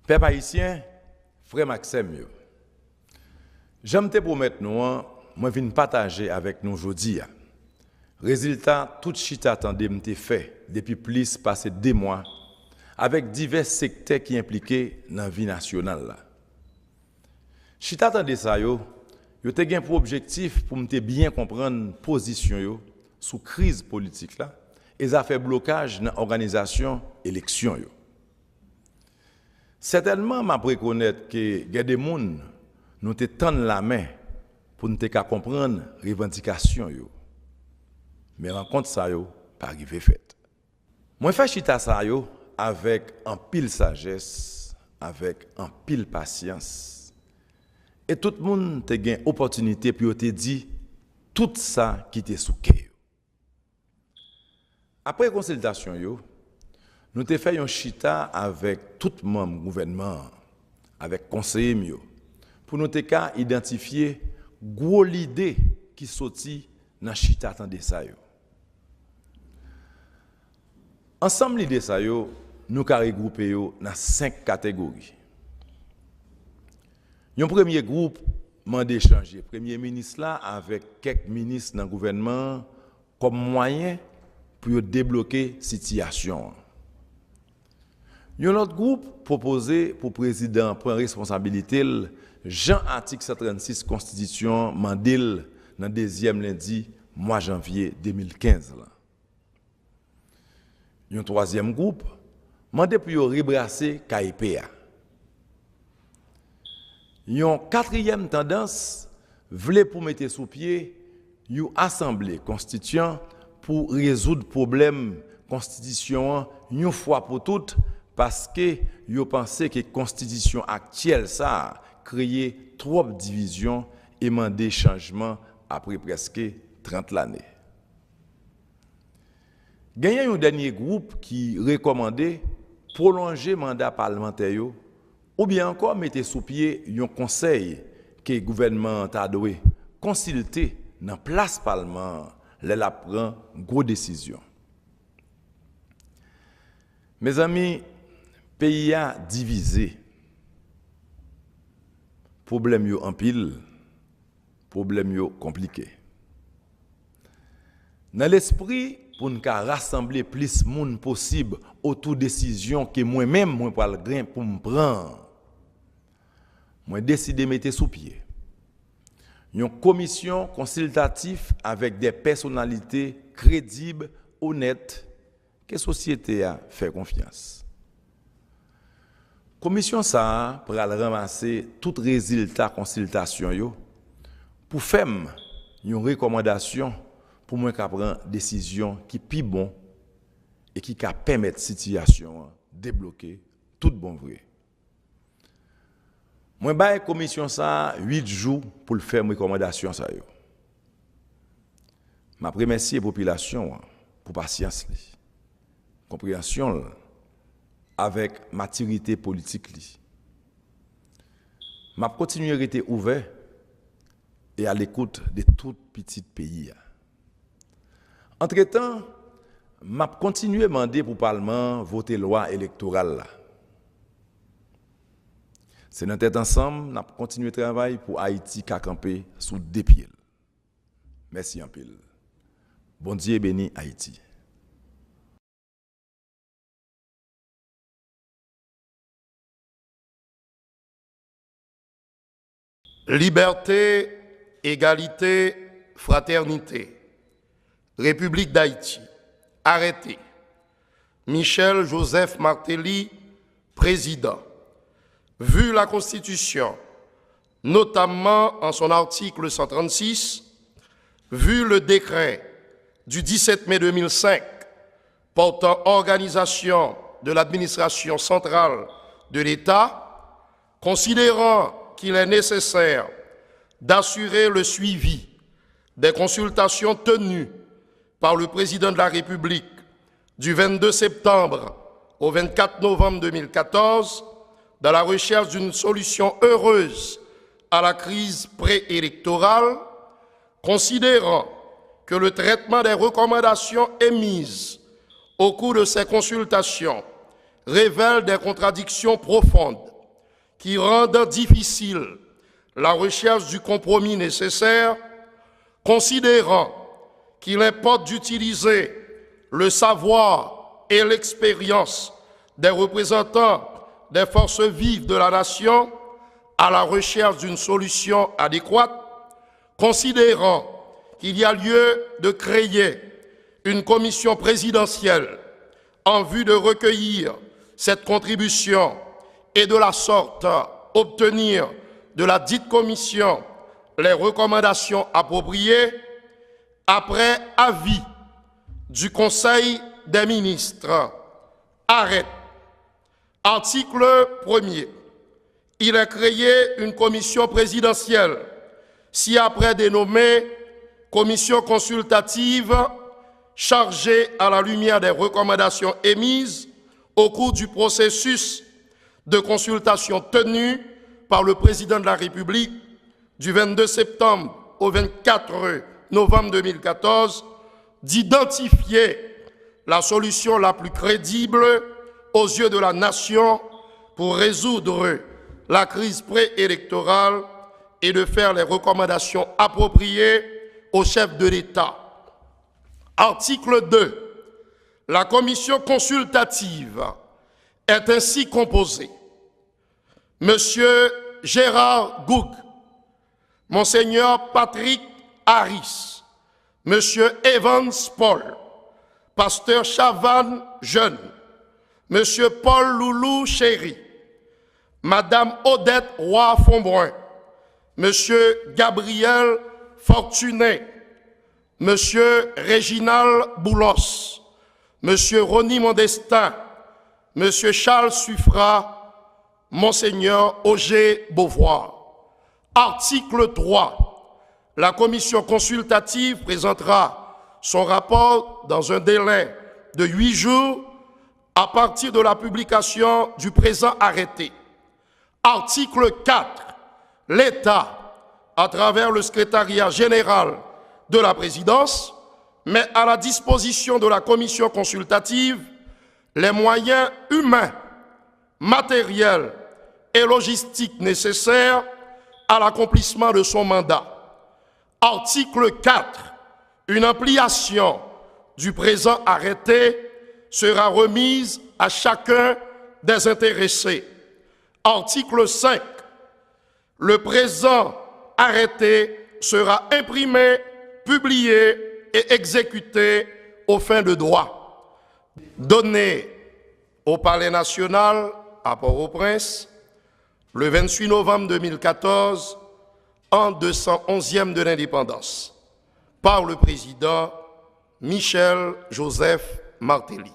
Peuple haïtien, frère Maxime, j'aime te promettre nous, moi viens partager avec nous aujourd'hui. Résultat, tout chita attendé m'te fait depuis plus passé 2 mois avec divers secteurs qui impliqués dans la vie nationale. Chita attendé ça yo te gen pour objectif pour m'te bien comprendre position yo sous crise politique là et ça fait blocage dans organisation élection yo. Certainement, m'a reconnaître que y a des gens nous te tendre la main pour nous te comprendre revendication yo. Mais rencontre ça yo pas arrivé fait. Moi fais chita ça yo avec un pile sagesse, avec un pile patience. Et tout le monde te gain opportunité pour te dire tout ça qui te sous cœur. Après consultation yo, nous te fait un chita avec tout le membre gouvernement, avec conseiller mieux, pour nous te identifier gros l'idée qui sorti dans chita tande ça yo. Ensemble l'idée ça yo, nous ka regrouper yo dans 5 catégories. Un premier groupe mande échanger premier ministre là avec quelques ministres dans le gouvernement comme moyen pour débloquer situation. Un autre groupe proposé pour président prend responsabilité Jean article 136 constitution mandil dans deuxième lundi mois janvier 2015 là. Un troisième groupe mandé pour rebrasser KIPA. Une quatrième tendance voulait pour mettre sous pied une assemblée constituante pour résoudre problème constitution une fois pour toutes parce que yo pensé que constitution actuelle ça créé trop de divisions et mandé changement après presque 30 l'année. Gagné un dernier groupe qui recommandait prolonger mandat parlementaire ou bien encore mettre sous pied un conseil que le gouvernement a dû consulter dans place parlement la prend gros décision. Mes amis, pays a divisé. Problème yo en pile, problème yo compliqué. Dans l'esprit pour nous rassembler plus de monde possible autour de décision que moi-même moi pas le grain pour me prendre. Moi décidé mettre sous pied une commission consultative avec des personnalités crédibles, honnêtes que la société a fait confiance. Commission ça pour ramasser tout résultat consultation yo pour faire une recommandation pour moi prendre décision qui plus bon et qui ca permettre situation débloquer tout bon vrai. Moi bail commission ça 8 jours pour le faire recommandation ça yo. M'a remercier population pour patience li. Compréhension avec maturité politique li. M'a continuer à rester ouvert et à l'écoute de tout petit pays. Entre-temps, m'a continué à demander pour le Parlement voter loi électorale. C'est notre tête ensemble, n'a continué à travailler pour Haïti qui a campé sous 2 pieds. Merci en pile. Bon Dieu béni Haïti. Liberté, égalité, fraternité. République d'Haïti. Arrêté. Michel Joseph Martelly, président. Vu la Constitution, notamment en son article 136, vu le décret du 17 mai 2005 portant organisation de l'administration centrale de l'État, considérant qu'il est nécessaire d'assurer le suivi des consultations tenues par le président de la République du 22 septembre au 24 novembre 2014, dans la recherche d'une solution heureuse à la crise préélectorale, considérant que le traitement des recommandations émises au cours de ces consultations révèle des contradictions profondes qui rendent difficile la recherche du compromis nécessaire, considérant qu'il importe d'utiliser le savoir et l'expérience des représentants des forces vives de la nation à la recherche d'une solution adéquate, considérant qu'il y a lieu de créer une commission présidentielle en vue de recueillir cette contribution et de la sorte obtenir de la dite commission les recommandations appropriées, après avis du Conseil des ministres. Arrête. Article 1er. Il est créé une commission présidentielle, ci-après dénommée commission consultative, chargée à la lumière des recommandations émises au cours du processus de consultation tenu par le président de la République du 22 septembre au 24 novembre 2014, d'identifier la solution la plus crédible aux yeux de la nation pour résoudre la crise préélectorale et de faire les recommandations appropriées au chef de l'État. Article 2. La commission consultative est ainsi composée. Monsieur Gérard Goug, Monseigneur Patrick Harris, Monsieur Evans Paul, Pasteur Chavan Jeune, Monsieur Paul Loulou Chéri, Madame Odette Roy-Fonbrun, Monsieur Gabriel Fortuné, Monsieur Réginald Boulos, Monsieur Rony Mondestin, Monsieur Charles Suffra, Monseigneur Auger Beauvoir. Article 3. La commission consultative présentera son rapport dans un délai de 8 jours à partir de la publication du présent arrêté. Article 4. L'État, à travers le secrétariat général de la présidence, met à la disposition de la commission consultative les moyens humains, matériels et logistiques nécessaires à l'accomplissement de son mandat. Article 4. Une ampliation du présent arrêté sera remise à chacun des intéressés. Article 5. Le présent arrêté sera imprimé, publié et exécuté aux fins de droit. Donné au Palais national à Port-au-Prince le 28 novembre 2014, an 211e de l'indépendance, par le président Michel Joseph Martelly.